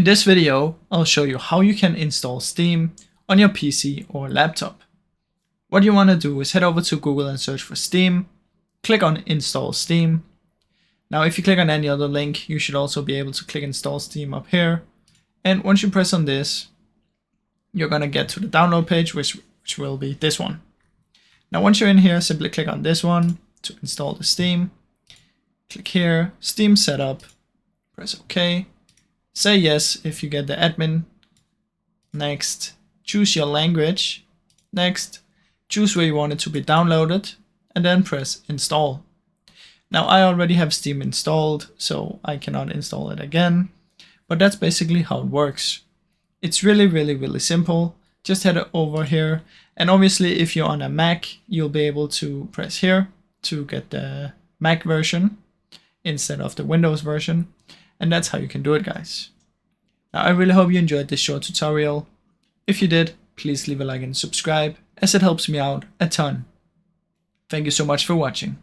this video, I'll show you how you can install Steam on your PC or laptop. What you want to do is head over to Google and search for Steam, click on Install Steam. Now if you click on any other link, you should also be able to click Install Steam up here. And once you press on this, you're going to get to the download page, which will be this one. Now once you're in here, simply click on this one to install the Steam. Click here, Steam Setup, press OK. Say yes if you get the admin. Next, choose your language. Next, choose where you want it to be downloaded, and then press install. Now I already have Steam installed, so I cannot install it again, but that's basically how it works. It's really simple. Just head over here, and obviously if you're on a Mac, you'll be able to press here to get the Mac version instead of the Windows version. And that's how you can do it, guys. Now, I really hope you enjoyed this short tutorial. If you did, please leave a like and subscribe, as it helps me out a ton. Thank you so much for watching.